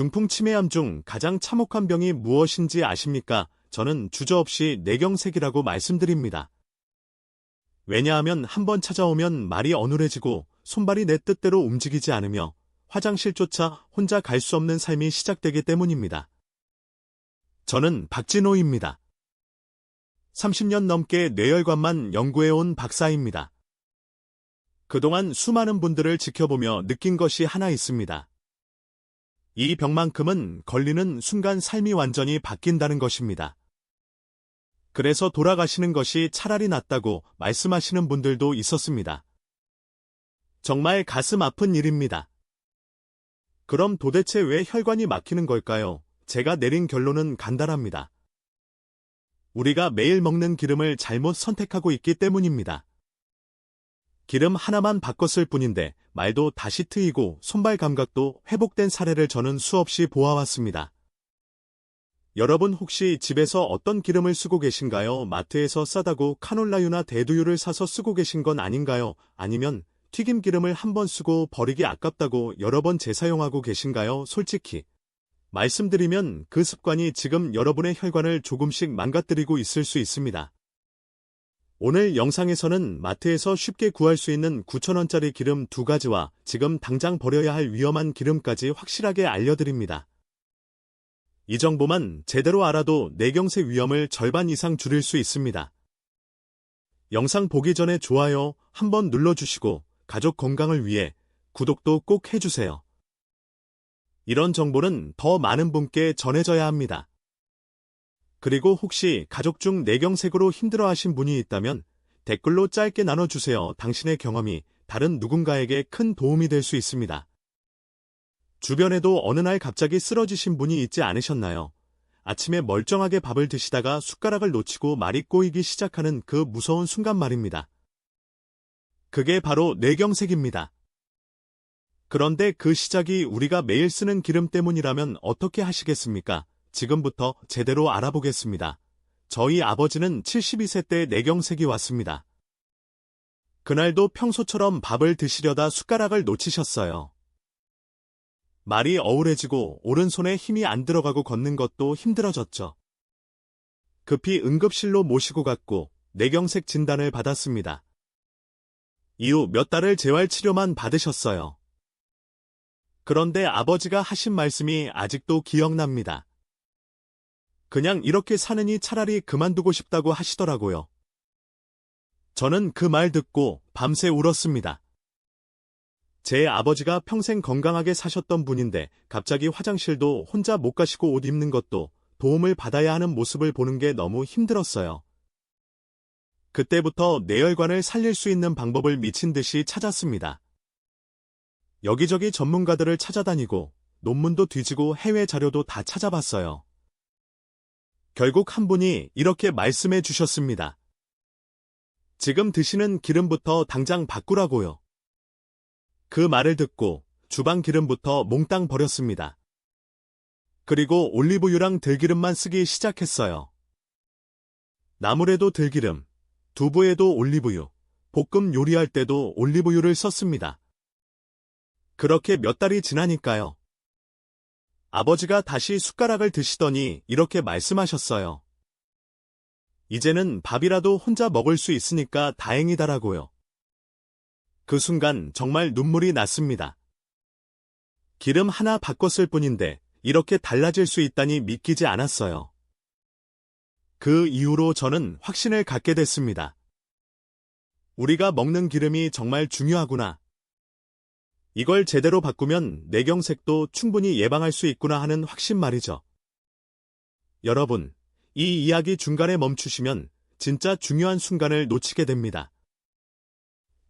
중풍 치매암 중 가장 참혹한 병이 무엇인지 아십니까? 저는 주저없이 뇌경색이라고 말씀드립니다. 왜냐하면 한번 찾아오면 말이 어눌해지고 손발이 내 뜻대로 움직이지 않으며 화장실조차 혼자 갈 수 없는 삶이 시작되기 때문입니다. 저는 박진호입니다. 30년 넘게 뇌혈관만 연구해온 박사입니다. 그동안 수많은 분들을 지켜보며 느낀 것이 하나 있습니다. 이 병만큼은 걸리는 순간 삶이 완전히 바뀐다는 것입니다. 그래서 돌아가시는 것이 차라리 낫다고 말씀하시는 분들도 있었습니다. 정말 가슴 아픈 일입니다. 그럼 도대체 왜 혈관이 막히는 걸까요? 제가 내린 결론은 간단합니다. 우리가 매일 먹는 기름을 잘못 선택하고 있기 때문입니다. 기름 하나만 바꿨을 뿐인데 말도 다시 트이고 손발 감각도 회복된 사례를 저는 수없이 보아왔습니다. 여러분 혹시 집에서 어떤 기름을 쓰고 계신가요? 마트에서 싸다고 카놀라유나 대두유를 사서 쓰고 계신 건 아닌가요? 아니면 튀김 기름을 한 번 쓰고 버리기 아깝다고 여러 번 재사용하고 계신가요? 솔직히 말씀드리면 그 습관이 지금 여러분의 혈관을 조금씩 망가뜨리고 있을 수 있습니다. 오늘 영상에서는 마트에서 쉽게 구할 수 있는 9,000원짜리 기름 2가지와 지금 당장 버려야 할 위험한 기름까지 확실하게 알려드립니다. 이 정보만 제대로 알아도 뇌경색 위험을 절반 이상 줄일 수 있습니다. 영상 보기 전에 좋아요 한번 눌러주시고 가족 건강을 위해 구독도 꼭 해주세요. 이런 정보는 더 많은 분께 전해져야 합니다. 그리고 혹시 가족 중 뇌경색으로 힘들어하신 분이 있다면 댓글로 짧게 나눠주세요. 당신의 경험이 다른 누군가에게 큰 도움이 될 수 있습니다. 주변에도 어느 날 갑자기 쓰러지신 분이 있지 않으셨나요? 아침에 멀쩡하게 밥을 드시다가 숟가락을 놓치고 말이 꼬이기 시작하는 그 무서운 순간 말입니다. 그게 바로 뇌경색입니다. 그런데 그 시작이 우리가 매일 쓰는 기름 때문이라면 어떻게 하시겠습니까? 지금부터 제대로 알아보겠습니다. 저희 아버지는 72세 때 뇌경색이 왔습니다. 그날도 평소처럼 밥을 드시려다 숟가락을 놓치셨어요. 말이 어울해지고 오른손에 힘이 안 들어가고 걷는 것도 힘들어졌죠. 급히 응급실로 모시고 갔고 뇌경색 진단을 받았습니다. 이후 몇 달을 재활치료만 받으셨어요. 그런데 아버지가 하신 말씀이 아직도 기억납니다. 그냥 이렇게 사느니 차라리 그만두고 싶다고 하시더라고요. 저는 그 말 듣고 밤새 울었습니다. 제 아버지가 평생 건강하게 사셨던 분인데 갑자기 화장실도 혼자 못 가시고 옷 입는 것도 도움을 받아야 하는 모습을 보는 게 너무 힘들었어요. 그때부터 뇌혈관을 살릴 수 있는 방법을 미친 듯이 찾았습니다. 여기저기 전문가들을 찾아다니고 논문도 뒤지고 해외 자료도 다 찾아봤어요. 결국 한 분이 이렇게 말씀해 주셨습니다. 지금 드시는 기름부터 당장 바꾸라고요. 그 말을 듣고 주방 기름부터 몽땅 버렸습니다. 그리고 올리브유랑 들기름만 쓰기 시작했어요. 나물에도 들기름, 두부에도 올리브유, 볶음 요리할 때도 올리브유를 썼습니다. 그렇게 몇 달이 지나니까요. 아버지가 다시 숟가락을 드시더니 이렇게 말씀하셨어요. 이제는 밥이라도 혼자 먹을 수 있으니까 다행이다라고요. 그 순간 정말 눈물이 났습니다. 기름 하나 바꿨을 뿐인데 이렇게 달라질 수 있다니 믿기지 않았어요. 그 이후로 저는 확신을 갖게 됐습니다. 우리가 먹는 기름이 정말 중요하구나. 이걸 제대로 바꾸면 뇌경색도 충분히 예방할 수 있구나 하는 확신 말이죠. 여러분, 이 이야기 중간에 멈추시면 진짜 중요한 순간을 놓치게 됩니다.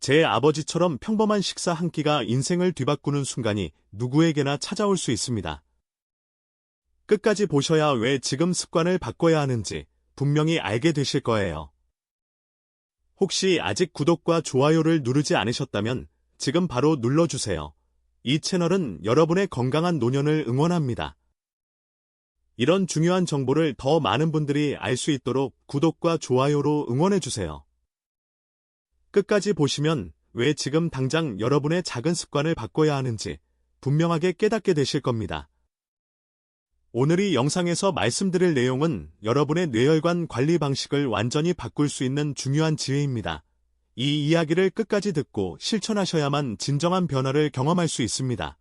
제 아버지처럼 평범한 식사 한 끼가 인생을 뒤바꾸는 순간이 누구에게나 찾아올 수 있습니다. 끝까지 보셔야 왜 지금 습관을 바꿔야 하는지 분명히 알게 되실 거예요. 혹시 아직 구독과 좋아요를 누르지 않으셨다면 지금 바로 눌러주세요. 이 채널은 여러분의 건강한 노년을 응원합니다. 이런 중요한 정보를 더 많은 분들이 알 수 있도록 구독과 좋아요로 응원해주세요. 끝까지 보시면 왜 지금 당장 여러분의 작은 습관을 바꿔야 하는지 분명하게 깨닫게 되실 겁니다. 오늘 이 영상에서 말씀드릴 내용은 여러분의 뇌혈관 관리 방식을 완전히 바꿀 수 있는 중요한 지혜입니다. 이 이야기를 끝까지 듣고 실천하셔야만 진정한 변화를 경험할 수 있습니다.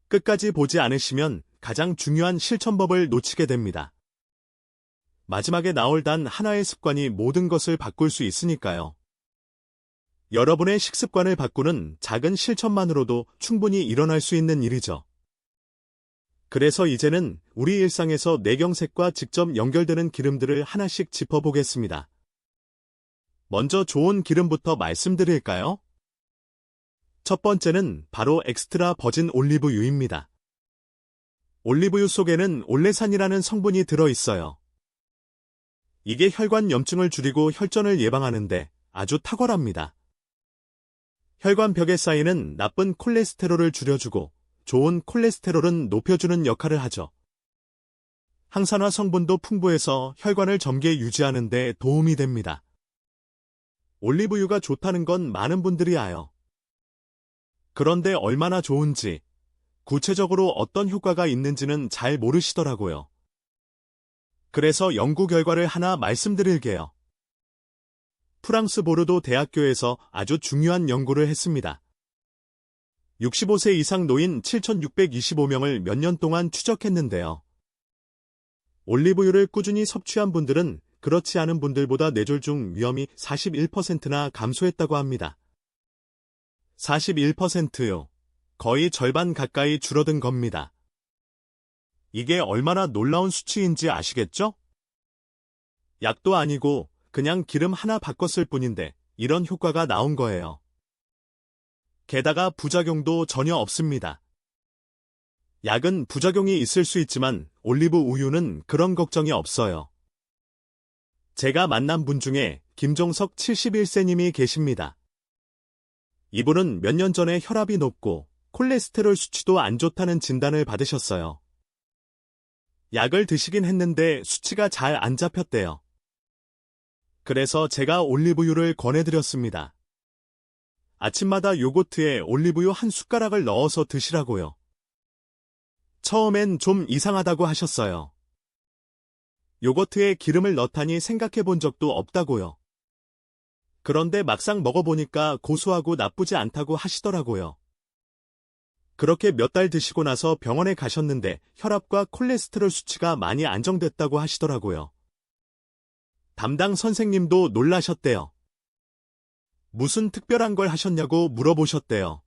끝까지 보지 않으시면 가장 중요한 실천법을 놓치게 됩니다. 마지막에 나올 단 하나의 습관이 모든 것을 바꿀 수 있으니까요. 여러분의 식습관을 바꾸는 작은 실천만으로도 충분히 일어날 수 있는 일이죠. 그래서 이제는 우리 일상에서 뇌경색과 직접 연결되는 기름들을 하나씩 짚어보겠습니다. 먼저 좋은 기름부터 말씀드릴까요? 첫 번째는 바로 엑스트라 버진 올리브유입니다. 올리브유 속에는 올레산이라는 성분이 들어있어요. 이게 혈관 염증을 줄이고 혈전을 예방하는데 아주 탁월합니다. 혈관 벽에 쌓이는 나쁜 콜레스테롤을 줄여주고 좋은 콜레스테롤은 높여주는 역할을 하죠. 항산화 성분도 풍부해서 혈관을 젊게 유지하는 데 도움이 됩니다. 올리브유가 좋다는 건 많은 분들이 아요. 그런데 얼마나 좋은지, 구체적으로 어떤 효과가 있는지는 잘 모르시더라고요. 그래서 연구 결과를 하나 말씀드릴게요. 프랑스 보르도 대학교에서 아주 중요한 연구를 했습니다. 65세 이상 노인 7,625명을 몇 년 동안 추적했는데요. 올리브유를 꾸준히 섭취한 분들은 그렇지 않은 분들보다 뇌졸중 위험이 41%나 감소했다고 합니다. 41%요. 거의 절반 가까이 줄어든 겁니다. 이게 얼마나 놀라운 수치인지 아시겠죠? 약도 아니고 그냥 기름 하나 바꿨을 뿐인데 이런 효과가 나온 거예요. 게다가 부작용도 전혀 없습니다. 약은 부작용이 있을 수 있지만 올리브 우유는 그런 걱정이 없어요. 제가 만난 분 중에 김종석 71세님이 계십니다. 이분은 몇 년 전에 혈압이 높고 콜레스테롤 수치도 안 좋다는 진단을 받으셨어요. 약을 드시긴 했는데 수치가 잘 안 잡혔대요. 그래서 제가 올리브유를 권해드렸습니다. 아침마다 요거트에 올리브유 한 숟가락을 넣어서 드시라고요. 처음엔 좀 이상하다고 하셨어요. 요거트에 기름을 넣다니 생각해 본 적도 없다고요. 그런데 막상 먹어보니까 고소하고 나쁘지 않다고 하시더라고요. 그렇게 몇 달 드시고 나서 병원에 가셨는데 혈압과 콜레스테롤 수치가 많이 안정됐다고 하시더라고요. 담당 선생님도 놀라셨대요. 무슨 특별한 걸 하셨냐고 물어보셨대요.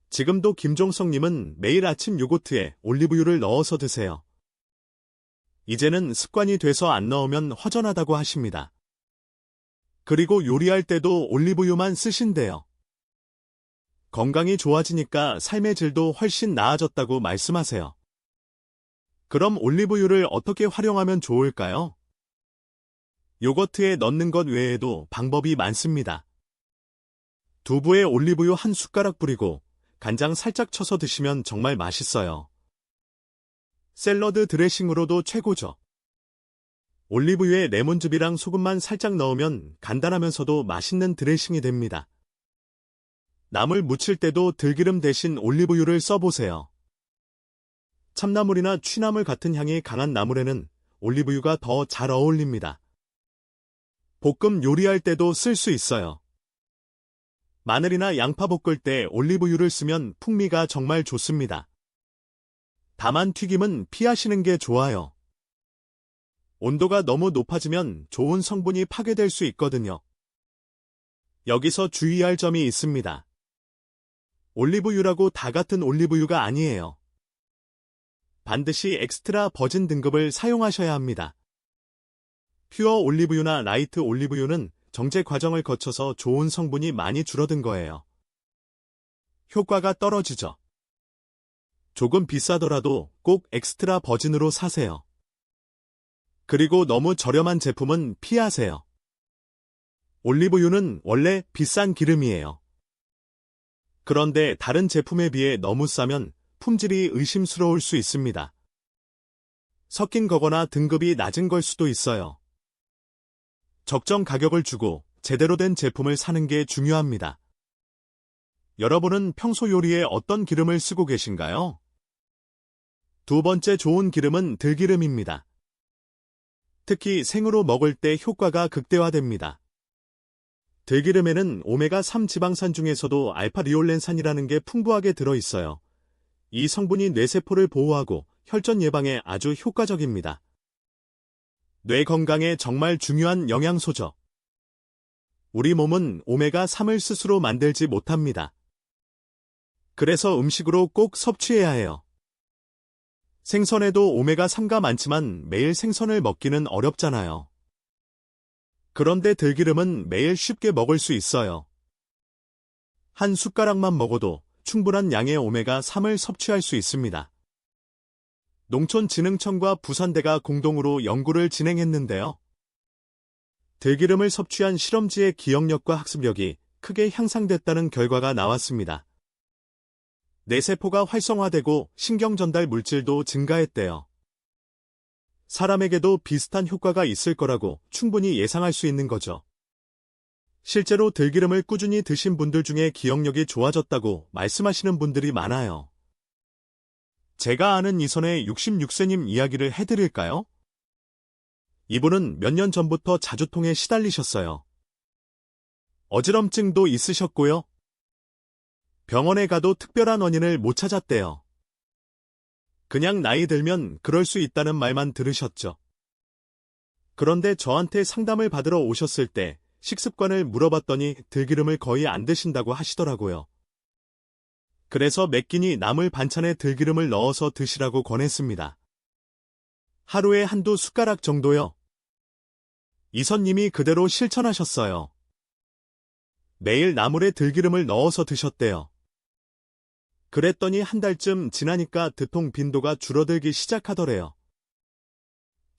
지금도 김종석님은 매일 아침 요거트에 올리브유를 넣어서 드세요. 이제는 습관이 돼서 안 넣으면 허전하다고 하십니다. 그리고 요리할 때도 올리브유만 쓰신대요. 건강이 좋아지니까 삶의 질도 훨씬 나아졌다고 말씀하세요. 그럼 올리브유를 어떻게 활용하면 좋을까요? 요거트에 넣는 것 외에도 방법이 많습니다. 두부에 올리브유 한 숟가락 뿌리고 간장 살짝 쳐서 드시면 정말 맛있어요. 샐러드 드레싱으로도 최고죠. 올리브유에 레몬즙이랑 소금만 살짝 넣으면 간단하면서도 맛있는 드레싱이 됩니다. 나물 무칠 때도 들기름 대신 올리브유를 써보세요. 참나물이나 취나물 같은 향이 강한 나물에는 올리브유가 더 잘 어울립니다. 볶음 요리할 때도 쓸 수 있어요. 마늘이나 양파 볶을 때 올리브유를 쓰면 풍미가 정말 좋습니다. 다만 튀김은 피하시는 게 좋아요. 온도가 너무 높아지면 좋은 성분이 파괴될 수 있거든요. 여기서 주의할 점이 있습니다. 올리브유라고 다 같은 올리브유가 아니에요. 반드시 엑스트라 버진 등급을 사용하셔야 합니다. 퓨어 올리브유나 라이트 올리브유는 정제 과정을 거쳐서 좋은 성분이 많이 줄어든 거예요. 효과가 떨어지죠. 조금 비싸더라도 꼭 엑스트라 버진으로 사세요. 그리고 너무 저렴한 제품은 피하세요. 올리브유는 원래 비싼 기름이에요. 그런데 다른 제품에 비해 너무 싸면 품질이 의심스러울 수 있습니다. 섞인 거거나 등급이 낮은 걸 수도 있어요. 적정 가격을 주고 제대로 된 제품을 사는 게 중요합니다. 여러분은 평소 요리에 어떤 기름을 쓰고 계신가요? 두 번째 좋은 기름은 들기름입니다. 특히 생으로 먹을 때 효과가 극대화됩니다. 들기름에는 오메가3 지방산 중에서도 알파리올렌산이라는 게 풍부하게 들어있어요. 이 성분이 뇌세포를 보호하고 혈전 예방에 아주 효과적입니다. 뇌 건강에 정말 중요한 영양소죠. 우리 몸은 오메가3을 스스로 만들지 못합니다. 그래서 음식으로 꼭 섭취해야 해요. 생선에도 오메가3가 많지만 매일 생선을 먹기는 어렵잖아요. 그런데 들기름은 매일 쉽게 먹을 수 있어요. 한 숟가락만 먹어도 충분한 양의 오메가3을 섭취할 수 있습니다. 농촌진흥청과 부산대가 공동으로 연구를 진행했는데요. 들기름을 섭취한 실험지의 기억력과 학습력이 크게 향상됐다는 결과가 나왔습니다. 뇌세포가 활성화되고 신경전달 물질도 증가했대요. 사람에게도 비슷한 효과가 있을 거라고 충분히 예상할 수 있는 거죠. 실제로 들기름을 꾸준히 드신 분들 중에 기억력이 좋아졌다고 말씀하시는 분들이 많아요. 제가 아는 이선의 66세님 이야기를 해드릴까요? 이분은 몇 년 전부터 자주통에 시달리셨어요. 어지럼증도 있으셨고요. 병원에 가도 특별한 원인을 못 찾았대요. 그냥 나이 들면 그럴 수 있다는 말만 들으셨죠. 그런데 저한테 상담을 받으러 오셨을 때 식습관을 물어봤더니 들기름을 거의 안 드신다고 하시더라고요. 그래서 매 끼니 나물 반찬에 들기름을 넣어서 드시라고 권했습니다. 하루에 한두 숟가락 정도요. 이선님이 그대로 실천하셨어요. 매일 나물에 들기름을 넣어서 드셨대요. 그랬더니 한 달쯤 지나니까 두통 빈도가 줄어들기 시작하더래요.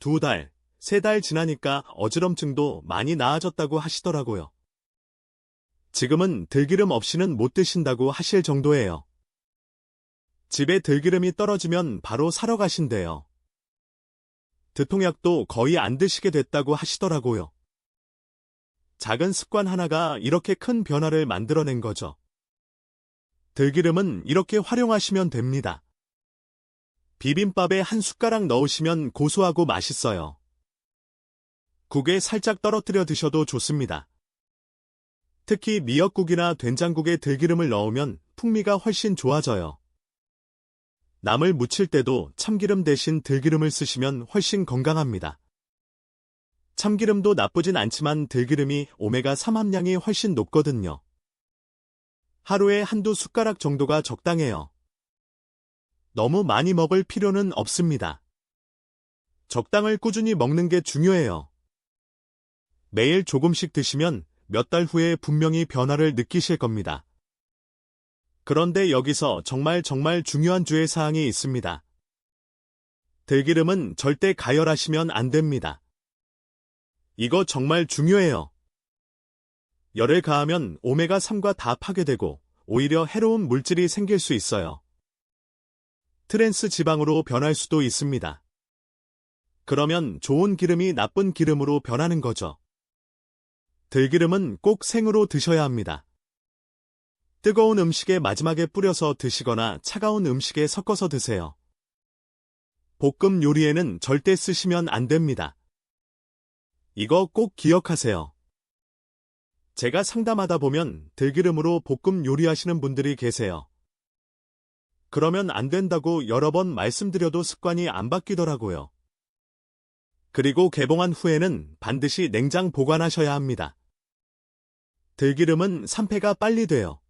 2달, 3달 지나니까 어지럼증도 많이 나아졌다고 하시더라고요. 지금은 들기름 없이는 못 드신다고 하실 정도예요. 집에 들기름이 떨어지면 바로 사러 가신대요. 두통약도 거의 안 드시게 됐다고 하시더라고요. 작은 습관 하나가 이렇게 큰 변화를 만들어낸 거죠. 들기름은 이렇게 활용하시면 됩니다. 비빔밥에 한 숟가락 넣으시면 고소하고 맛있어요. 국에 살짝 떨어뜨려 드셔도 좋습니다. 특히 미역국이나 된장국에 들기름을 넣으면 풍미가 훨씬 좋아져요. 나물 무칠 때도 참기름 대신 들기름을 쓰시면 훨씬 건강합니다. 참기름도 나쁘진 않지만 들기름이 오메가3 함량이 훨씬 높거든요. 하루에 한두 숟가락 정도가 적당해요. 너무 많이 먹을 필요는 없습니다. 적당을 꾸준히 먹는 게 중요해요. 매일 조금씩 드시면 몇 달 후에 분명히 변화를 느끼실 겁니다. 그런데 여기서 정말 중요한 주의사항이 있습니다. 들기름은 절대 가열하시면 안 됩니다. 이거 정말 중요해요. 열을 가하면 오메가3과 다 파괴되고 오히려 해로운 물질이 생길 수 있어요. 트랜스 지방으로 변할 수도 있습니다. 그러면 좋은 기름이 나쁜 기름으로 변하는 거죠. 들기름은 꼭 생으로 드셔야 합니다. 뜨거운 음식에 마지막에 뿌려서 드시거나 차가운 음식에 섞어서 드세요. 볶음 요리에는 절대 쓰시면 안 됩니다. 이거 꼭 기억하세요. 제가 상담하다 보면 들기름으로 볶음 요리하시는 분들이 계세요. 그러면 안 된다고 여러 번 말씀드려도 습관이 안 바뀌더라고요. 그리고 개봉한 후에는 반드시 냉장 보관하셔야 합니다. 들기름은 산패가 빨리 돼요.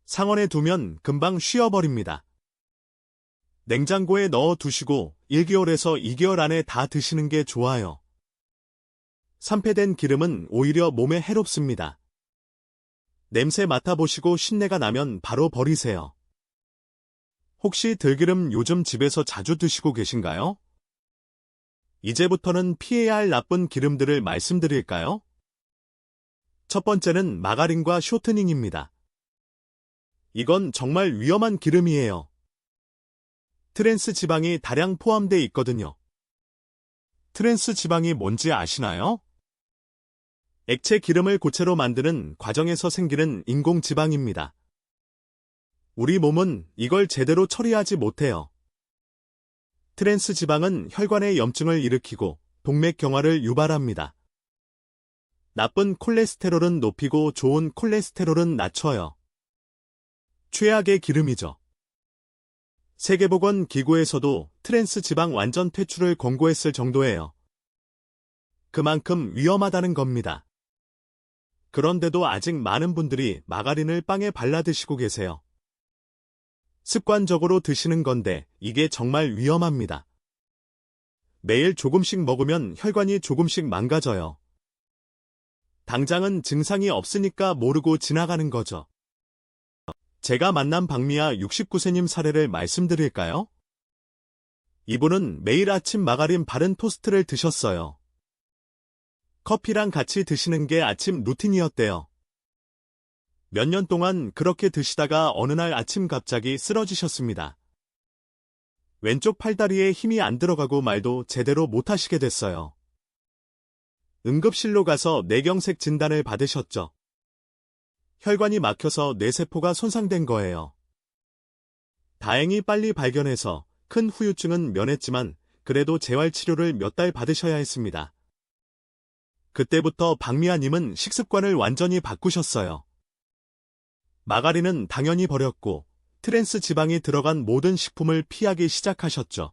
상온에 두면 금방 쉬어버립니다. 냉장고에 넣어 두시고 1개월에서 2개월 안에 다 드시는 게 좋아요. 산패된 기름은 오히려 몸에 해롭습니다. 냄새 맡아보시고 신내가 나면 바로 버리세요. 혹시 들기름 요즘 집에서 자주 드시고 계신가요? 이제부터는 피해야 할 나쁜 기름들을 말씀드릴까요? 첫 번째는 마가린과 쇼트닝입니다. 이건 정말 위험한 기름이에요. 트랜스 지방이 다량 포함되어 있거든요. 트랜스 지방이 뭔지 아시나요? 액체 기름을 고체로 만드는 과정에서 생기는 인공 지방입니다. 우리 몸은 이걸 제대로 처리하지 못해요. 트랜스 지방은 혈관의 염증을 일으키고 동맥경화를 유발합니다. 나쁜 콜레스테롤은 높이고 좋은 콜레스테롤은 낮춰요. 최악의 기름이죠. 세계보건기구에서도 트랜스 지방 완전 퇴출을 권고했을 정도예요. 그만큼 위험하다는 겁니다. 그런데도 아직 많은 분들이 마가린을 빵에 발라 드시고 계세요. 습관적으로 드시는 건데 이게 정말 위험합니다. 매일 조금씩 먹으면 혈관이 조금씩 망가져요. 당장은 증상이 없으니까 모르고 지나가는 거죠. 제가 만난 박미아 69세님 사례를 말씀드릴까요? 이분은 매일 아침 마가린 바른 토스트를 드셨어요. 커피랑 같이 드시는 게 아침 루틴이었대요. 몇 년 동안 그렇게 드시다가 어느 날 아침 갑자기 쓰러지셨습니다. 왼쪽 팔다리에 힘이 안 들어가고 말도 제대로 못 하시게 됐어요. 응급실로 가서 뇌경색 진단을 받으셨죠. 혈관이 막혀서 뇌세포가 손상된 거예요. 다행히 빨리 발견해서 큰 후유증은 면했지만 그래도 재활치료를 몇 달 받으셔야 했습니다. 그때부터 박미아님은 식습관을 완전히 바꾸셨어요. 마가린은 당연히 버렸고 트랜스 지방이 들어간 모든 식품을 피하기 시작하셨죠.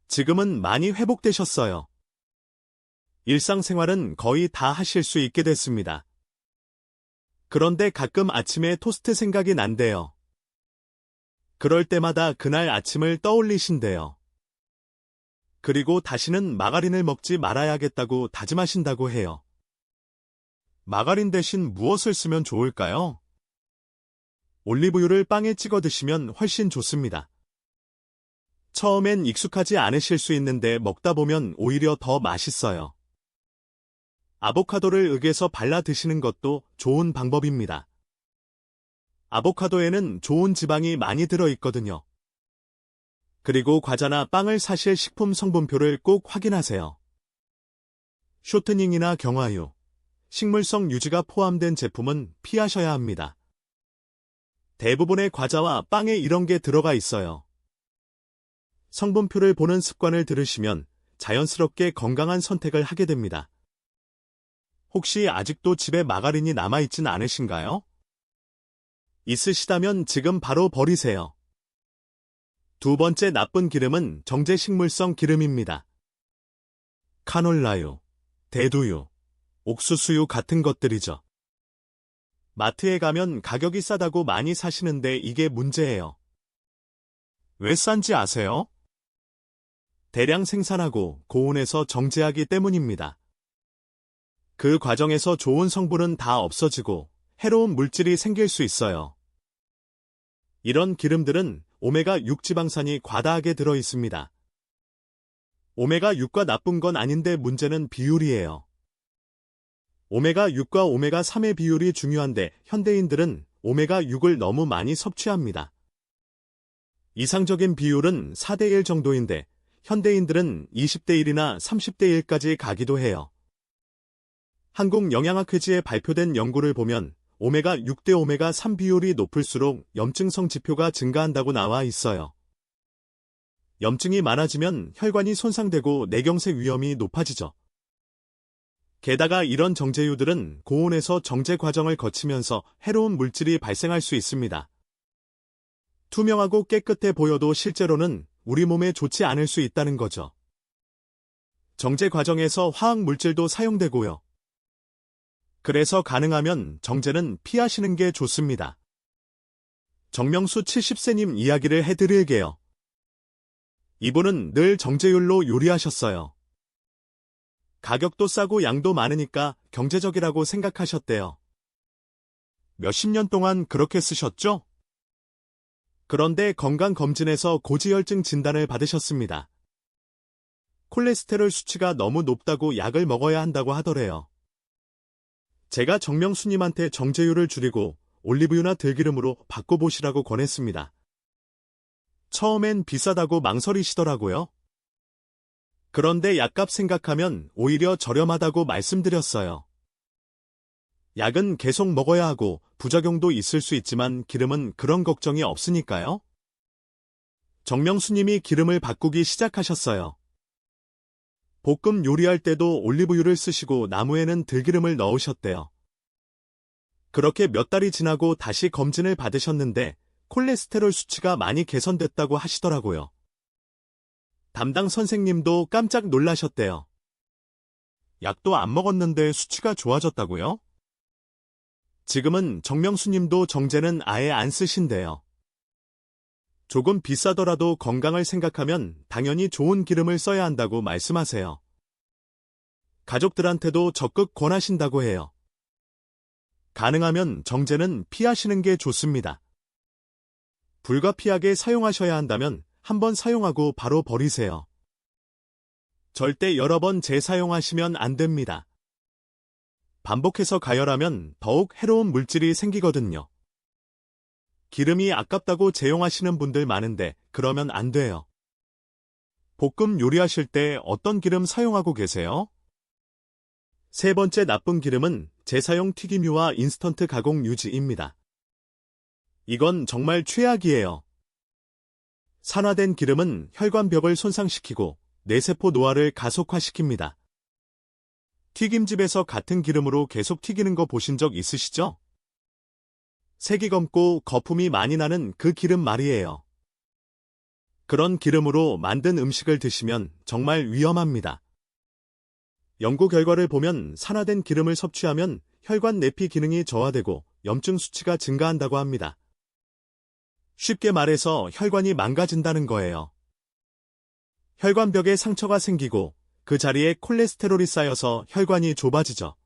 지금은 많이 회복되셨어요. 일상생활은 거의 다 하실 수 있게 됐습니다. 그런데 가끔 아침에 토스트 생각이 난대요. 그럴 때마다 그날 아침을 떠올리신대요. 그리고 다시는 마가린을 먹지 말아야겠다고 다짐하신다고 해요. 마가린 대신 무엇을 쓰면 좋을까요? 올리브유를 빵에 찍어 드시면 훨씬 좋습니다. 처음엔 익숙하지 않으실 수 있는데 먹다 보면 오히려 더 맛있어요. 아보카도를 으개서 발라 드시는 것도 좋은 방법입니다. 아보카도에는 좋은 지방이 많이 들어있거든요. 그리고 과자나 빵을 사실 식품 성분표를 꼭 확인하세요. 쇼트닝이나 경화유, 식물성 유지가 포함된 제품은 피하셔야 합니다. 대부분의 과자와 빵에 이런 게 들어가 있어요. 성분표를 보는 습관을 들으시면 자연스럽게 건강한 선택을 하게 됩니다. 혹시 아직도 집에 마가린이 남아있진 않으신가요? 있으시다면 지금 바로 버리세요. 두 번째 나쁜 기름은 정제식물성 기름입니다. 카놀라유, 대두유, 옥수수유 같은 것들이죠. 마트에 가면 가격이 싸다고 많이 사시는데 이게 문제예요. 왜 싼지 아세요? 대량 생산하고 고온에서 정제하기 때문입니다. 그 과정에서 좋은 성분은 다 없어지고 해로운 물질이 생길 수 있어요. 이런 기름들은 오메가6 지방산이 과다하게 들어 있습니다. 오메가6가 나쁜 건 아닌데 문제는 비율이에요. 오메가6과 오메가3의 비율이 중요한데 현대인들은 오메가6을 너무 많이 섭취합니다. 이상적인 비율은 4대 1 정도인데 현대인들은 20대 1이나 30대 1까지 가기도 해요. 한국영양학회지에 발표된 연구를 보면 오메가6 대 오메가3 비율이 높을수록 염증성 지표가 증가한다고 나와 있어요. 염증이 많아지면 혈관이 손상되고 뇌경색 위험이 높아지죠. 게다가 이런 정제유들은 고온에서 정제 과정을 거치면서 해로운 물질이 발생할 수 있습니다. 투명하고 깨끗해 보여도 실제로는 우리 몸에 좋지 않을 수 있다는 거죠. 정제 과정에서 화학 물질도 사용되고요. 그래서 가능하면 정제는 피하시는 게 좋습니다. 정명수 70세님 이야기를 해드릴게요. 이분은 늘 정제율로 요리하셨어요. 가격도 싸고 양도 많으니까 경제적이라고 생각하셨대요. 몇십 년 동안 그렇게 쓰셨죠? 그런데 건강검진에서 고지혈증 진단을 받으셨습니다. 콜레스테롤 수치가 너무 높다고 약을 먹어야 한다고 하더래요. 제가 정명수님한테 정제율을 줄이고 올리브유나 들기름으로 바꿔보시라고 권했습니다. 처음엔 비싸다고 망설이시더라고요. 그런데 약값 생각하면 오히려 저렴하다고 말씀드렸어요. 약은 계속 먹어야 하고 부작용도 있을 수 있지만 기름은 그런 걱정이 없으니까요. 정명수님이 기름을 바꾸기 시작하셨어요. 볶음 요리할 때도 올리브유를 쓰시고 나무에는 들기름을 넣으셨대요. 그렇게 몇 달이 지나고 다시 검진을 받으셨는데 콜레스테롤 수치가 많이 개선됐다고 하시더라고요. 담당 선생님도 깜짝 놀라셨대요. 약도 안 먹었는데 수치가 좋아졌다고요? 지금은 정명수님도 정제는 아예 안 쓰신대요. 조금 비싸더라도 건강을 생각하면 당연히 좋은 기름을 써야 한다고 말씀하세요. 가족들한테도 적극 권하신다고 해요. 가능하면 정제는 피하시는 게 좋습니다. 불가피하게 사용하셔야 한다면 한번 사용하고 바로 버리세요. 절대 여러 번 재사용하시면 안 됩니다. 반복해서 가열하면 더욱 해로운 물질이 생기거든요. 기름이 아깝다고 재용하시는 분들 많은데 그러면 안 돼요. 볶음 요리하실 때 어떤 기름 사용하고 계세요? 세 번째 나쁜 기름은 재사용 튀김유와 인스턴트 가공 유지입니다. 이건 정말 최악이에요. 산화된 기름은 혈관벽을 손상시키고 뇌세포 노화를 가속화시킵니다. 튀김집에서 같은 기름으로 계속 튀기는 거 보신 적 있으시죠? 색이 검고 거품이 많이 나는 그 기름 말이에요. 그런 기름으로 만든 음식을 드시면 정말 위험합니다. 연구 결과를 보면 산화된 기름을 섭취하면 혈관 내피 기능이 저하되고 염증 수치가 증가한다고 합니다. 쉽게 말해서 혈관이 망가진다는 거예요. 혈관벽에 상처가 생기고 그 자리에 콜레스테롤이 쌓여서 혈관이 좁아지죠.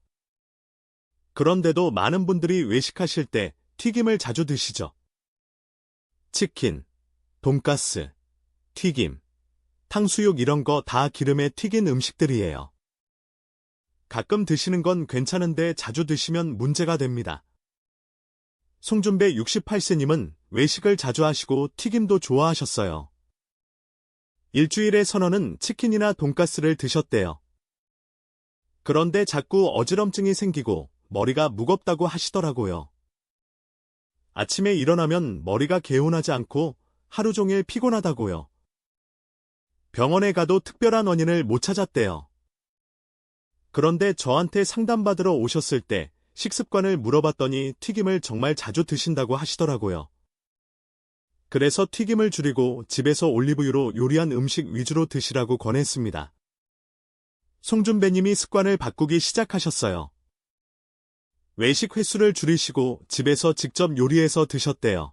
그런데도 많은 분들이 외식하실 때 튀김을 자주 드시죠. 치킨, 돈가스, 튀김, 탕수육 이런 거 다 기름에 튀긴 음식들이에요. 가끔 드시는 건 괜찮은데 자주 드시면 문제가 됩니다. 송준배 68세님은 외식을 자주 하시고 튀김도 좋아하셨어요. 일주일에 서너는 치킨이나 돈가스를 드셨대요. 그런데 자꾸 어지럼증이 생기고 머리가 무겁다고 하시더라고요. 아침에 일어나면 머리가 개운하지 않고 하루 종일 피곤하다고요. 병원에 가도 특별한 원인을 못 찾았대요. 그런데 저한테 상담받으러 오셨을 때 식습관을 물어봤더니 튀김을 정말 자주 드신다고 하시더라고요. 그래서 튀김을 줄이고 집에서 올리브유로 요리한 음식 위주로 드시라고 권했습니다. 송준배님이 습관을 바꾸기 시작하셨어요. 외식 횟수를 줄이시고 집에서 직접 요리해서 드셨대요.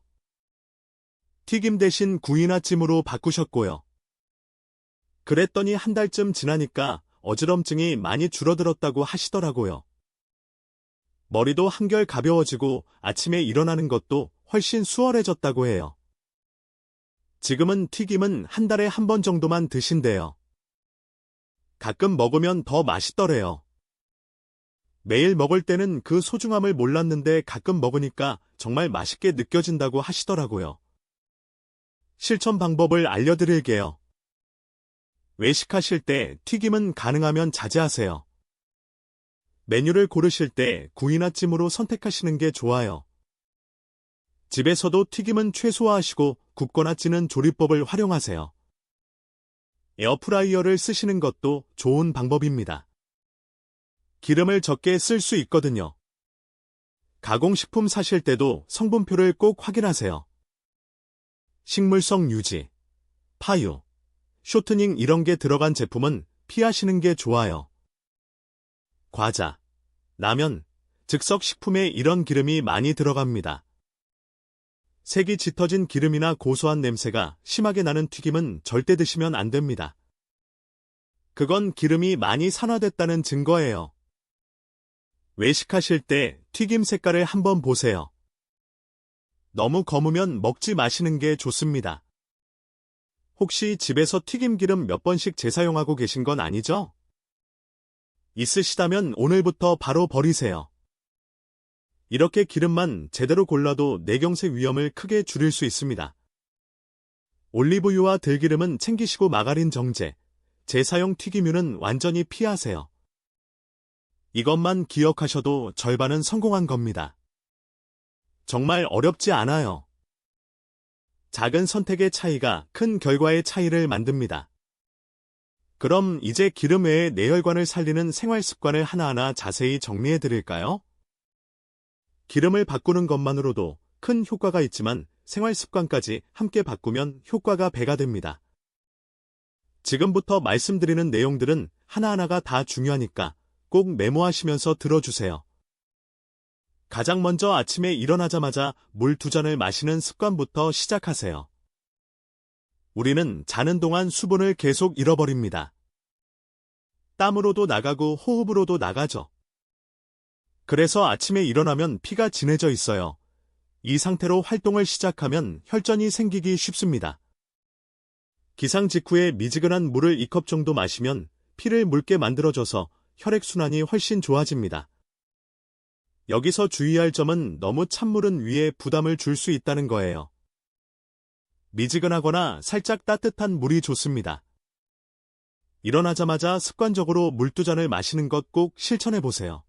튀김 대신 구이나 찜으로 바꾸셨고요. 그랬더니 한 달쯤 지나니까 어지럼증이 많이 줄어들었다고 하시더라고요. 머리도 한결 가벼워지고 아침에 일어나는 것도 훨씬 수월해졌다고 해요. 지금은 튀김은 한 달에 한 번 정도만 드신대요. 가끔 먹으면 더 맛있더래요. 매일 먹을 때는 그 소중함을 몰랐는데 가끔 먹으니까 정말 맛있게 느껴진다고 하시더라고요. 실천 방법을 알려드릴게요. 외식하실 때 튀김은 가능하면 자제하세요. 메뉴를 고르실 때 구이나 찜으로 선택하시는 게 좋아요. 집에서도 튀김은 최소화하시고 굽거나 찌는 조리법을 활용하세요. 에어프라이어를 쓰시는 것도 좋은 방법입니다. 기름을 적게 쓸 수 있거든요. 가공식품 사실 때도 성분표를 꼭 확인하세요. 식물성 유지, 파유, 쇼트닝 이런 게 들어간 제품은 피하시는 게 좋아요. 과자, 라면, 즉석 식품에 이런 기름이 많이 들어갑니다. 색이 짙어진 기름이나 고소한 냄새가 심하게 나는 튀김은 절대 드시면 안 됩니다. 그건 기름이 많이 산화됐다는 증거예요. 외식하실 때 튀김 색깔을 한번 보세요. 너무 검으면 먹지 마시는 게 좋습니다. 혹시 집에서 튀김기름 몇 번씩 재사용하고 계신 건 아니죠? 있으시다면 오늘부터 바로 버리세요. 이렇게 기름만 제대로 골라도 뇌경색 위험을 크게 줄일 수 있습니다. 올리브유와 들기름은 챙기시고 마가린 정제, 재사용 튀김유는 완전히 피하세요. 이것만 기억하셔도 절반은 성공한 겁니다. 정말 어렵지 않아요. 작은 선택의 차이가 큰 결과의 차이를 만듭니다. 그럼 이제 기름 외에 뇌혈관을 살리는 생활 습관을 하나하나 자세히 정리해 드릴까요? 기름을 바꾸는 것만으로도 큰 효과가 있지만 생활 습관까지 함께 바꾸면 효과가 배가 됩니다. 지금부터 말씀드리는 내용들은 하나하나가 다 중요하니까 꼭 메모하시면서 들어주세요. 가장 먼저 아침에 일어나자마자 물 2잔을 마시는 습관부터 시작하세요. 우리는 자는 동안 수분을 계속 잃어버립니다. 땀으로도 나가고 호흡으로도 나가죠. 그래서 아침에 일어나면 피가 진해져 있어요. 이 상태로 활동을 시작하면 혈전이 생기기 쉽습니다. 기상 직후에 미지근한 물을 2컵 정도 마시면 피를 묽게 만들어줘서 혈액순환이 훨씬 좋아집니다. 여기서 주의할 점은 너무 찬물은 위에 부담을 줄 수 있다는 거예요. 미지근하거나 살짝 따뜻한 물이 좋습니다. 일어나자마자 습관적으로 물 2잔을 마시는 것 꼭 실천해보세요.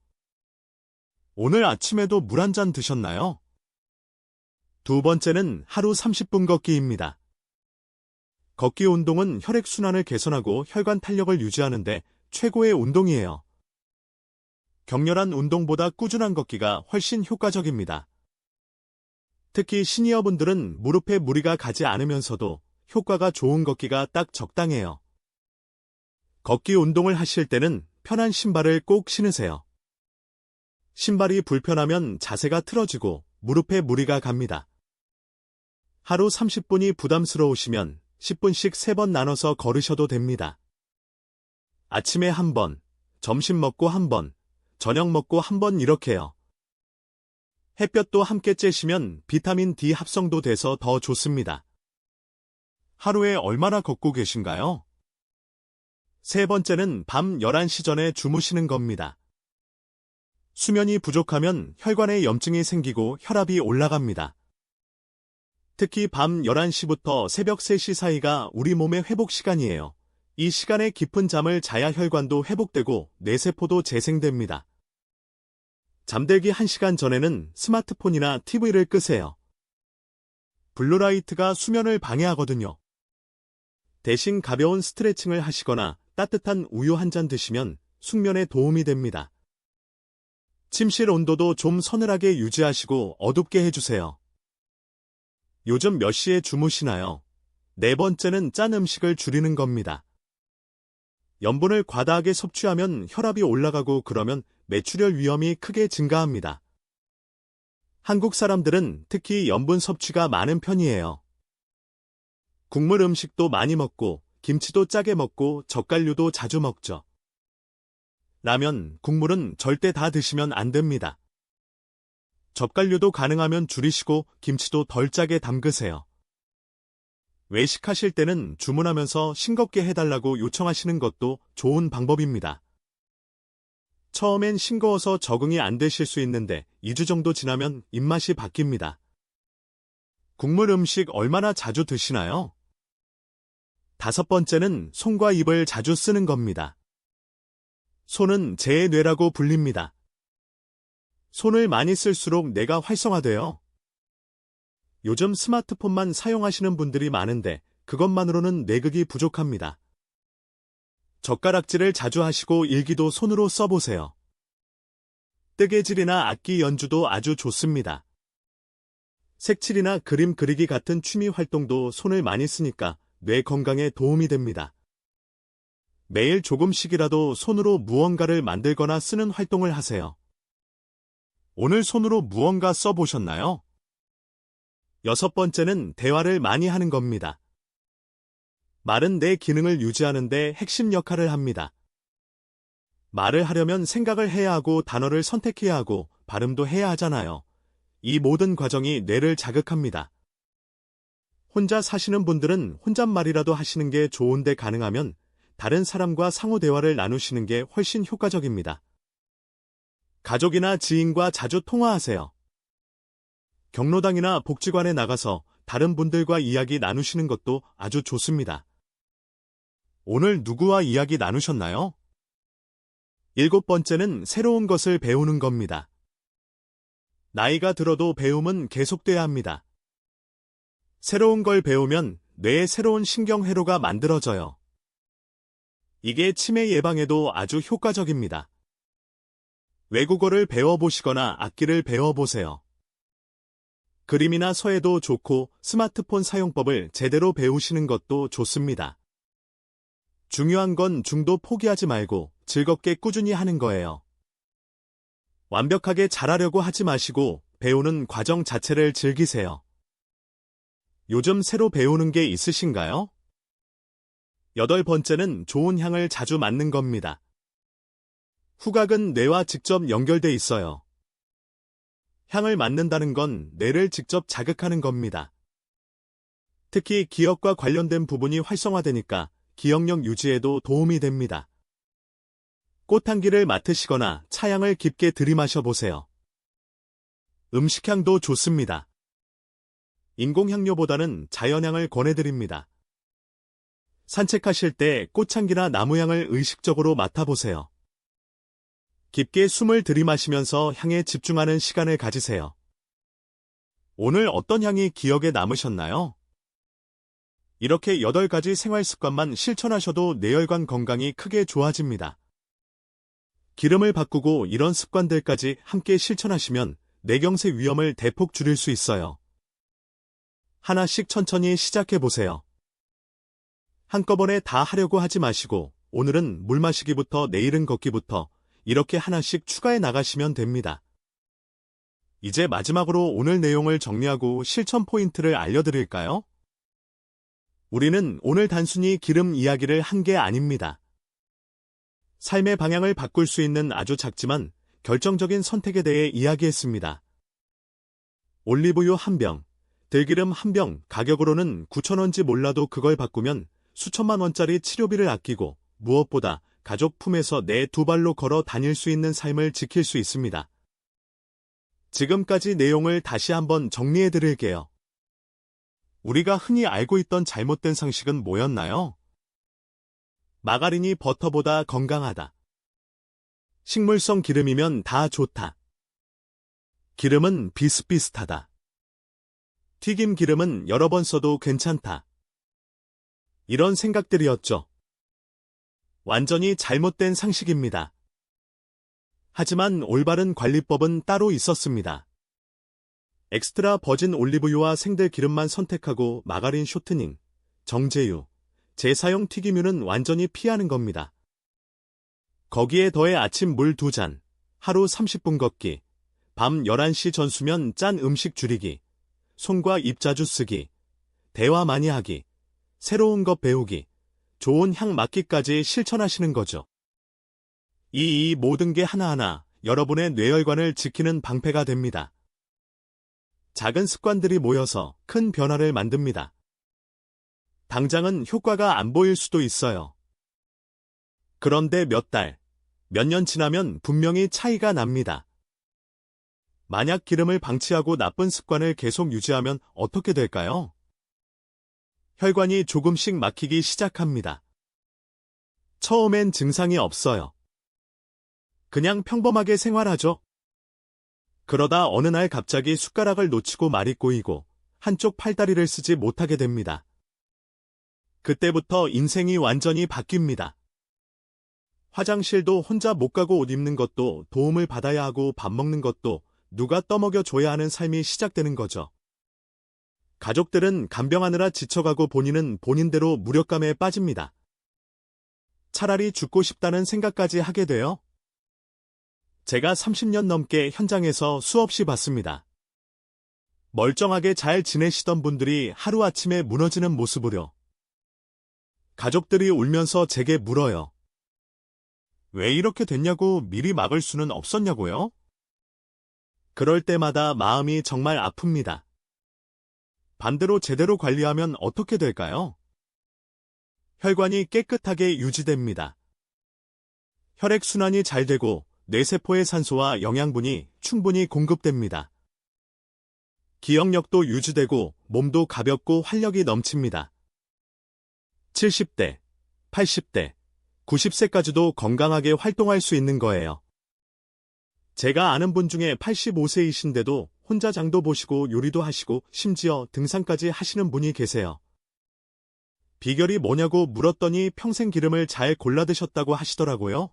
오늘 아침에도 물 1잔 드셨나요? 두 번째는 하루 30분 걷기입니다. 걷기 운동은 혈액순환을 개선하고 혈관 탄력을 유지하는데 최고의 운동이에요. 격렬한 운동보다 꾸준한 걷기가 훨씬 효과적입니다. 특히 시니어분들은 무릎에 무리가 가지 않으면서도 효과가 좋은 걷기가 딱 적당해요. 걷기 운동을 하실 때는 편한 신발을 꼭 신으세요. 신발이 불편하면 자세가 틀어지고 무릎에 무리가 갑니다. 하루 30분이 부담스러우시면 10분씩 3번 나눠서 걸으셔도 됩니다. 아침에 1번, 점심 먹고 1번, 저녁 먹고 1번 이렇게요. 햇볕도 함께 쬐시면 비타민 D 합성도 돼서 더 좋습니다. 하루에 얼마나 걷고 계신가요? 세 번째는 밤 11시 전에 주무시는 겁니다. 수면이 부족하면 혈관에 염증이 생기고 혈압이 올라갑니다. 특히 밤 11시부터 새벽 3시 사이가 우리 몸의 회복 시간이에요. 이 시간에 깊은 잠을 자야 혈관도 회복되고 뇌세포도 재생됩니다. 잠들기 1시간 전에는 스마트폰이나 TV를 끄세요. 블루라이트가 수면을 방해하거든요. 대신 가벼운 스트레칭을 하시거나 따뜻한 우유 1잔 드시면 숙면에 도움이 됩니다. 침실 온도도 좀 서늘하게 유지하시고 어둡게 해주세요. 요즘 몇 시에 주무시나요? 네 번째는 짠 음식을 줄이는 겁니다. 염분을 과다하게 섭취하면 혈압이 올라가고 그러면 뇌출혈 위험이 크게 증가합니다. 한국 사람들은 특히 염분 섭취가 많은 편이에요. 국물 음식도 많이 먹고 김치도 짜게 먹고 젓갈류도 자주 먹죠. 라면, 국물은 절대 다 드시면 안 됩니다. 젓갈류도 가능하면 줄이시고 김치도 덜 짜게 담그세요. 외식하실 때는 주문하면서 싱겁게 해달라고 요청하시는 것도 좋은 방법입니다. 처음엔 싱거워서 적응이 안 되실 수 있는데 2주 정도 지나면 입맛이 바뀝니다. 국물 음식 얼마나 자주 드시나요? 5번째는 손과 입을 자주 쓰는 겁니다. 손은 제 뇌라고 불립니다. 손을 많이 쓸수록 뇌가 활성화돼요. 요즘 스마트폰만 사용하시는 분들이 많은데 그것만으로는 뇌극이 부족합니다. 젓가락질을 자주 하시고 일기도 손으로 써보세요. 뜨개질이나 악기 연주도 아주 좋습니다. 색칠이나 그림 그리기 같은 취미 활동도 손을 많이 쓰니까 뇌 건강에 도움이 됩니다. 매일 조금씩이라도 손으로 무언가를 만들거나 쓰는 활동을 하세요. 오늘 손으로 무언가 써보셨나요? 6번째는 대화를 많이 하는 겁니다. 말은 내 기능을 유지하는 데 핵심 역할을 합니다. 말을 하려면 생각을 해야 하고 단어를 선택해야 하고 발음도 해야 하잖아요. 이 모든 과정이 뇌를 자극합니다. 혼자 사시는 분들은 혼잣말이라도 하시는 게 좋은데 가능하면 다른 사람과 상호 대화를 나누시는 게 훨씬 효과적입니다. 가족이나 지인과 자주 통화하세요. 경로당이나 복지관에 나가서 다른 분들과 이야기 나누시는 것도 아주 좋습니다. 오늘 누구와 이야기 나누셨나요? 7번째는 새로운 것을 배우는 겁니다. 나이가 들어도 배움은 계속돼야 합니다. 새로운 걸 배우면 뇌에 새로운 신경회로가 만들어져요. 이게 치매 예방에도 아주 효과적입니다. 외국어를 배워보시거나 악기를 배워보세요. 그림이나 서예도 좋고 스마트폰 사용법을 제대로 배우시는 것도 좋습니다. 중요한 건 중도 포기하지 말고 즐겁게 꾸준히 하는 거예요. 완벽하게 잘하려고 하지 마시고 배우는 과정 자체를 즐기세요. 요즘 새로 배우는 게 있으신가요? 8번째는 좋은 향을 자주 맡는 겁니다. 후각은 뇌와 직접 연결돼 있어요. 향을 맡는다는 건 뇌를 직접 자극하는 겁니다. 특히 기억과 관련된 부분이 활성화되니까 기억력 유지에도 도움이 됩니다. 꽃향기를 맡으시거나 차향을 깊게 들이마셔 보세요. 음식향도 좋습니다. 인공향료보다는 자연향을 권해드립니다. 산책하실 때 꽃향기나 나무향을 의식적으로 맡아보세요. 깊게 숨을 들이마시면서 향에 집중하는 시간을 가지세요. 오늘 어떤 향이 기억에 남으셨나요? 이렇게 8가지 생활 습관만 실천하셔도 뇌혈관 건강이 크게 좋아집니다. 기름을 바꾸고 이런 습관들까지 함께 실천하시면 뇌경색 위험을 대폭 줄일 수 있어요. 하나씩 천천히 시작해보세요. 한꺼번에 다 하려고 하지 마시고 오늘은 물 마시기부터 내일은 걷기부터 이렇게 하나씩 추가해 나가시면 됩니다. 이제 마지막으로 오늘 내용을 정리하고 실천 포인트를 알려드릴까요? 우리는 오늘 단순히 기름 이야기를 한 게 아닙니다. 삶의 방향을 바꿀 수 있는 아주 작지만 결정적인 선택에 대해 이야기했습니다. 올리브유 1병, 들기름 1병 가격으로는 9,000원인지 몰라도 그걸 바꾸면 수천만 원짜리 치료비를 아끼고 무엇보다 가족 품에서 내 2발로 걸어 다닐 수 있는 삶을 지킬 수 있습니다. 지금까지 내용을 다시 한번 정리해 드릴게요. 우리가 흔히 알고 있던 잘못된 상식은 뭐였나요? 마가린이 버터보다 건강하다. 식물성 기름이면 다 좋다. 기름은 비슷비슷하다. 튀김 기름은 여러 번 써도 괜찮다. 이런 생각들이었죠. 완전히 잘못된 상식입니다. 하지만 올바른 관리법은 따로 있었습니다. 엑스트라 버진 올리브유와 생들 기름만 선택하고 마가린 쇼트닝, 정제유, 재사용 튀김유는 완전히 피하는 겁니다. 거기에 더해 아침 물 2잔, 하루 30분 걷기, 밤 11시 전수면 짠 음식 줄이기, 손과 입 자주 쓰기, 대화 많이 하기, 새로운 것 배우기, 좋은 향 맡기까지 실천하시는 거죠. 이 모든 게 하나하나 여러분의 뇌혈관을 지키는 방패가 됩니다. 작은 습관들이 모여서 큰 변화를 만듭니다. 당장은 효과가 안 보일 수도 있어요. 그런데 몇 달, 몇 년 지나면 분명히 차이가 납니다. 만약 기름을 방치하고 나쁜 습관을 계속 유지하면 어떻게 될까요? 혈관이 조금씩 막히기 시작합니다. 처음엔 증상이 없어요. 그냥 평범하게 생활하죠. 그러다 어느 날 갑자기 숟가락을 놓치고 말이 꼬이고 한쪽 팔다리를 쓰지 못하게 됩니다. 그때부터 인생이 완전히 바뀝니다. 화장실도 혼자 못 가고 옷 입는 것도 도움을 받아야 하고 밥 먹는 것도 누가 떠먹여 줘야 하는 삶이 시작되는 거죠. 가족들은 간병하느라 지쳐가고 본인은 본인대로 무력감에 빠집니다. 차라리 죽고 싶다는 생각까지 하게 돼요. 제가 30년 넘게 현장에서 수없이 봤습니다. 멀쩡하게 잘 지내시던 분들이 하루아침에 무너지는 모습으로 가족들이 울면서 제게 물어요. 왜 이렇게 됐냐고 미리 막을 수는 없었냐고요? 그럴 때마다 마음이 정말 아픕니다. 반대로 제대로 관리하면 어떻게 될까요? 혈관이 깨끗하게 유지됩니다. 혈액순환이 잘 되고 뇌세포의 산소와 영양분이 충분히 공급됩니다. 기억력도 유지되고 몸도 가볍고 활력이 넘칩니다. 70대, 80대, 90세까지도 건강하게 활동할 수 있는 거예요. 제가 아는 분 중에 85세이신데도 혼자 장도 보시고 요리도 하시고 심지어 등산까지 하시는 분이 계세요. 비결이 뭐냐고 물었더니 평생 기름을 잘 골라 드셨다고 하시더라고요.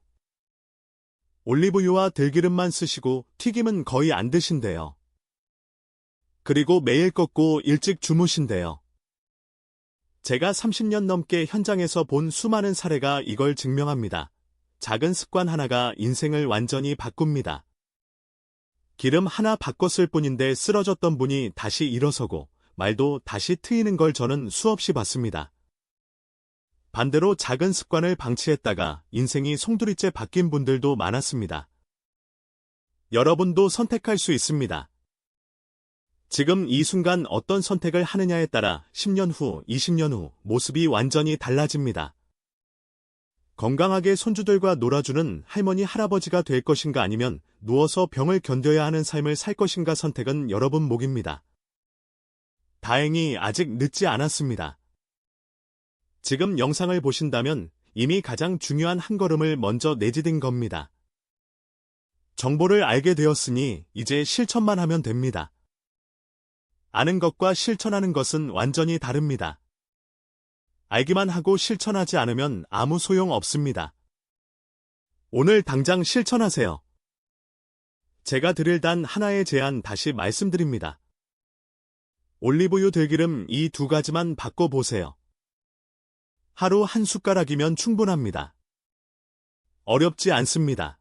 올리브유와 들기름만 쓰시고 튀김은 거의 안 드신대요. 그리고 매일 걷고 일찍 주무신대요. 제가 30년 넘게 현장에서 본 수많은 사례가 이걸 증명합니다. 작은 습관 하나가 인생을 완전히 바꿉니다. 기름 하나 바꿨을 뿐인데 쓰러졌던 분이 다시 일어서고 말도 다시 트이는 걸 저는 수없이 봤습니다. 반대로 작은 습관을 방치했다가 인생이 송두리째 바뀐 분들도 많았습니다. 여러분도 선택할 수 있습니다. 지금 이 순간 어떤 선택을 하느냐에 따라 10년 후, 20년 후 모습이 완전히 달라집니다. 건강하게 손주들과 놀아주는 할머니, 할아버지가 될 것인가 아니면 누워서 병을 견뎌야 하는 삶을 살 것인가 선택은 여러분 몫입니다. 다행히 아직 늦지 않았습니다. 지금 영상을 보신다면 이미 가장 중요한 한 걸음을 먼저 내디딘 겁니다. 정보를 알게 되었으니 이제 실천만 하면 됩니다. 아는 것과 실천하는 것은 완전히 다릅니다. 알기만 하고 실천하지 않으면 아무 소용 없습니다. 오늘 당장 실천하세요. 제가 드릴 단 하나의 제안 다시 말씀드립니다. 올리브유, 들기름 이 두 가지만 바꿔보세요. 하루 한 숟가락이면 충분합니다. 어렵지 않습니다.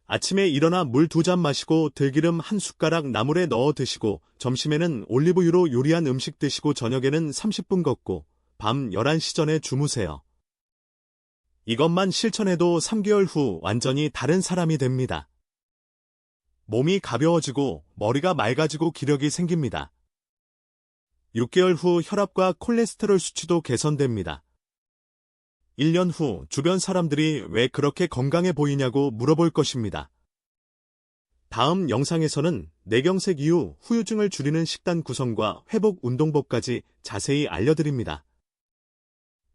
아침에 일어나 물 2잔 마시고 들기름 한 숟가락 나물에 넣어 드시고 점심에는 올리브유로 요리한 음식 드시고 저녁에는 30분 걷고 밤 11시 전에 주무세요. 이것만 실천해도 3개월 후 완전히 다른 사람이 됩니다. 몸이 가벼워지고 머리가 맑아지고 기력이 생깁니다. 6개월 후 혈압과 콜레스테롤 수치도 개선됩니다. 1년 후 주변 사람들이 왜 그렇게 건강해 보이냐고 물어볼 것입니다. 다음 영상에서는 뇌경색 이후 후유증을 줄이는 식단 구성과 회복 운동법까지 자세히 알려드립니다.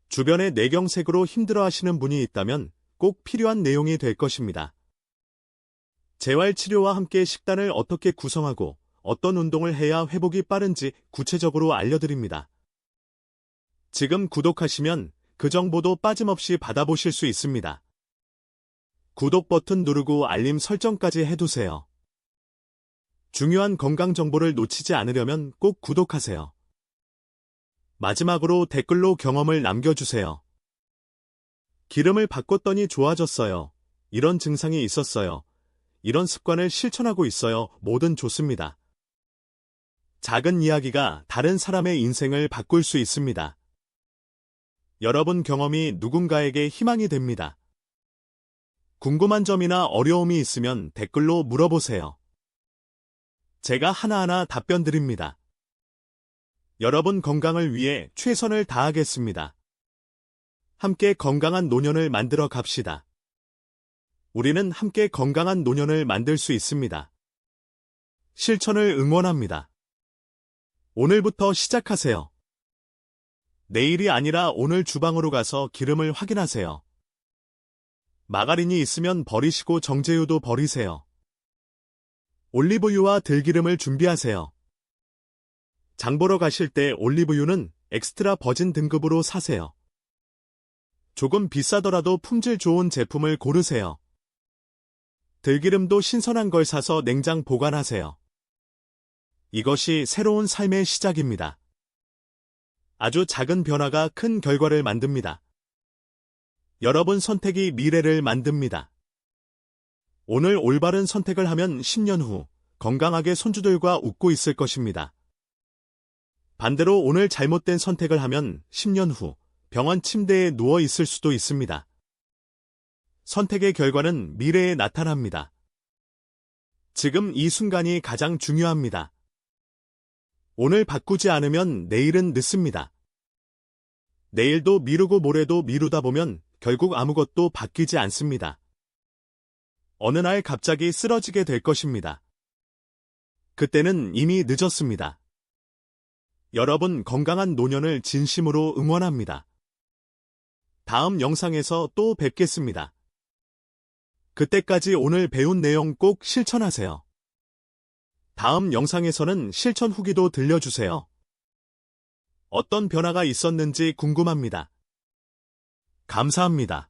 주변에 뇌경색으로 힘들어하시는 분이 있다면 꼭 필요한 내용이 될 것입니다. 재활치료와 함께 식단을 어떻게 구성하고 어떤 운동을 해야 회복이 빠른지 구체적으로 알려드립니다. 지금 구독하시면 그 정보도 빠짐없이 받아보실 수 있습니다. 구독 버튼 누르고 알림 설정까지 해두세요. 중요한 건강 정보를 놓치지 않으려면 꼭 구독하세요. 마지막으로 댓글로 경험을 남겨주세요. 기름을 바꿨더니 좋아졌어요. 이런 증상이 있었어요. 이런 습관을 실천하고 있어요. 뭐든 좋습니다. 작은 이야기가 다른 사람의 인생을 바꿀 수 있습니다. 여러분 경험이 누군가에게 희망이 됩니다. 궁금한 점이나 어려움이 있으면 댓글로 물어보세요. 제가 하나하나 답변 드립니다. 여러분 건강을 위해 최선을 다하겠습니다. 함께 건강한 노년을 만들어 갑시다. 우리는 함께 건강한 노년을 만들 수 있습니다. 실천을 응원합니다. 오늘부터 시작하세요. 내일이 아니라 오늘 주방으로 가서 기름을 확인하세요. 마가린이 있으면 버리시고 정제유도 버리세요. 올리브유와 들기름을 준비하세요. 장 보러 가실 때 올리브유는 엑스트라 버진 등급으로 사세요. 조금 비싸더라도 품질 좋은 제품을 고르세요. 들기름도 신선한 걸 사서 냉장 보관하세요. 이것이 새로운 삶의 시작입니다. 아주 작은 변화가 큰 결과를 만듭니다. 여러분 선택이 미래를 만듭니다. 오늘 올바른 선택을 하면 10년 후 건강하게 손주들과 웃고 있을 것입니다. 반대로 오늘 잘못된 선택을 하면 10년 후 병원 침대에 누워 있을 수도 있습니다. 선택의 결과는 미래에 나타납니다. 지금 이 순간이 가장 중요합니다. 오늘 바꾸지 않으면 내일은 늦습니다. 내일도 미루고 모레도 미루다 보면 결국 아무것도 바뀌지 않습니다. 어느 날 갑자기 쓰러지게 될 것입니다. 그때는 이미 늦었습니다. 여러분 건강한 노년을 진심으로 응원합니다. 다음 영상에서 또 뵙겠습니다. 그때까지 오늘 배운 내용 꼭 실천하세요. 다음 영상에서는 실천 후기도 들려주세요. 어떤 변화가 있었는지 궁금합니다. 감사합니다.